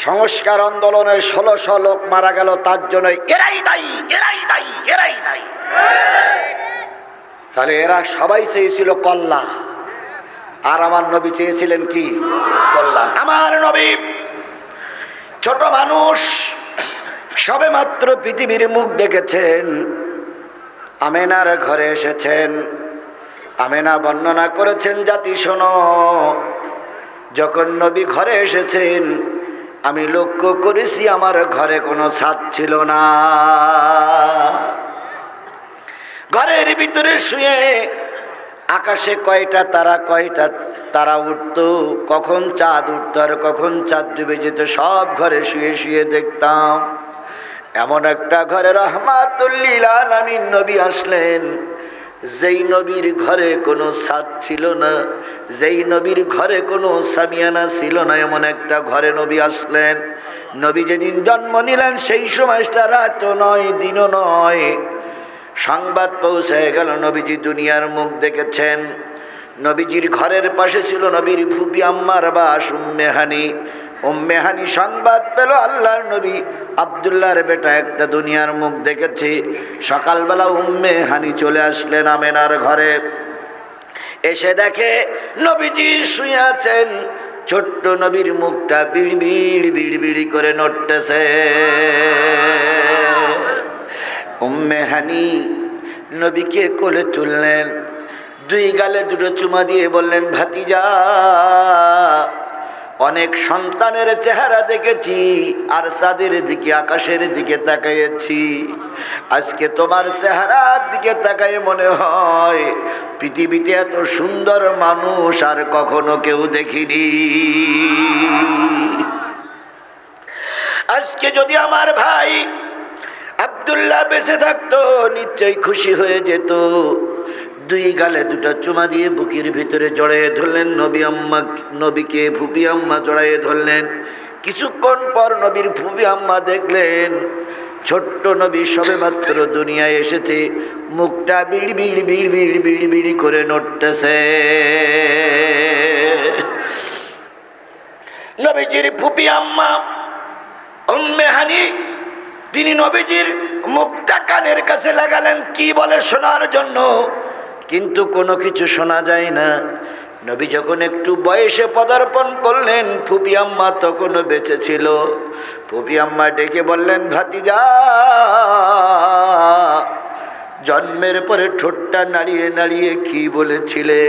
সংস্কার আন্দোলনে ১৬০০ লোক মারা গেল, তার জন্য এরাই দায়ী, এরাই দায়ী, এরাই দায়ী। তাহলে এরা সবাই চেয়েছিল কল্যাণ, আর আমার নবী চেয়েছিলেন কি? কল্যাণ। আমার নবী ছোট মানুষ, সবে মাত্র পৃথিবীর মুখ দেখেছেন, আমেনার ঘরে এসেছেন। আমেনা বর্ণনা করেছেন, জাতি শোনো, যখন নবী ঘরে এসেছেন আমি লক্ষ্য করেছি আমার ঘরে কোনো ছাদ ছিল না। ঘরের ভিতরে শুয়ে আকাশে কয়টা তারা উঠতো, কখন চাঁদ উঠতো আর কখন চাঁদ ডুবে যেত, সব ঘরে শুয়ে শুয়ে দেখতাম। এমন একটা ঘরে রাহমাতুল লিল আলামিন নবী আসলেন, যেই নবীর ঘরে কোনো ছাদ ছিল না, যেই নবীর ঘরে কোনো সামিয়ানা ছিল না, এমন একটা ঘরে নবী আসলেন। নবী যেদিন জন্ম নিলেন সেই সময়টা রাতও নয় দিনও নয়, সংবাদ পৌঁছে গেল নবীজি দুনিয়ার মুখ দেখেছেন। নবীজির ঘরের পাশে ছিল নবীর ফুপি আম্মার বাস উম্মে হানি। উম্মে হানি সংবাদ পেল আল্লাহর নবী আব্দুল্লাহর বেটা একটা দুনিয়ার মুখ দেখেছে। সকালবেলা উম্মে হানি চলে আসলেন আমেনার ঘরে, এসে দেখে নবীজি শুয়ে আছেন, ছোট্ট নবীর মুখটা বিড়বিড় বিড়বিড়ি করে নড়তেছে। উম্মে হানি নবীকে কোলে তুললেন, দুই গালে দুটো চুমা দিয়ে বললেন, ভাতিজা, অনেক সন্তানের চেহারা দেখেছি আর চাঁদের দিকে আকাশের দিকে তাকাইছি, আজকে তোমার চেহারার দিকে তাকাই মনে হয় পৃথিবীতে এত সুন্দর মানুষ আর কখনো কেউ দেখিনি। আজকে যদি আমার ভাই আব্দুল্লাহ বেঁচে থাকতো নিশ্চয়ই খুশি হয়ে যেত। দুই গালে দুটো চুমা দিয়ে বুকের ভিতরে জড়াইয়ে ধরলেন নবীকে ফুপি আম্মা জড়াইয়ে ধরলেন। কিছুক্ষণ পর নবীর ফুপি আম্মা দেখলেন ছোট্ট নবী সবে মাত্র দুনিয়ায় এসেছে, মুখটা বিড়বিড় বিড়বিড় বিড়বিড় করে নড়তেছে। নবীজির ফুপি আম্মা উম্মে হানি তিনি নবীজির মুখটা কানের কাছে লাগালেন কি বলে শোনার জন্য, কিন্তু কোনো কিছু শোনা যায় না। নবী যখন একটু বয়সে পদার্পণ করলেন, ফুপি আম্মা তখনও বেঁচে ছিল। ফুপি আম্মা ডেকে বললেন, ভাতিজা, জন্মের পরে ঠোঁটটা নাড়িয়ে নাড়িয়ে কি বলেছিলে?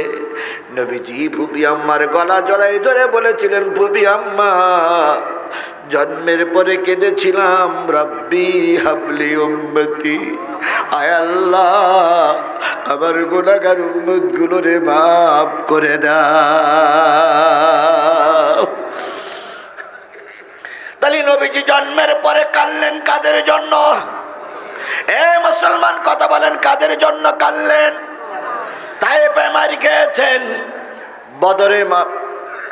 নবীজি ফুপি আম্মার গলা জড়াই ধরে বলেছিলেন, ফুপি আম্মা, জন্মের পরে কেঁদেছিলাম, রব্বি হাবলি উম্মতি, আয় আল্লাহ আমার গুনাহগার উম্মতগুলোরে মাফ করে দাও। তাহলে নবীজি জন্মের পরে কাঁদলেন কাদের জন্য? এ মুসলমান কথা বলেন, কাদের জন্য কাঁদলেন? তায়েফে মার খেয়েছেন, বদরে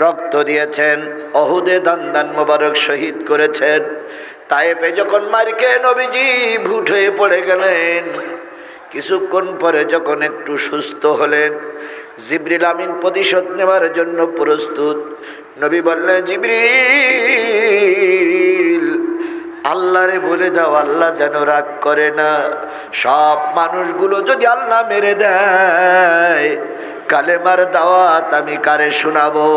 রক্ত দিয়েছেন, অহুদে দান মোবারক শহীদ করেছেন। তায়েফে যখন মার খেয়ে নবীজি ভুট হয়ে পড়ে গেলেন, কিছুক্ষণ পরে যখন একটু সুস্থ হলেন, জিবরিল আমিন প্রতিশোধ নেওয়ার জন্য প্রস্তুত। নবী বললেন, জিবরিল, আল্লাহরে বলে দাও আল্লাহ যেন রাগ করে না, সব মানুষগুলো যদি আল্লাহ মেরে দেয় কালেমার দাওয়াত আমি কারে শোনাবো?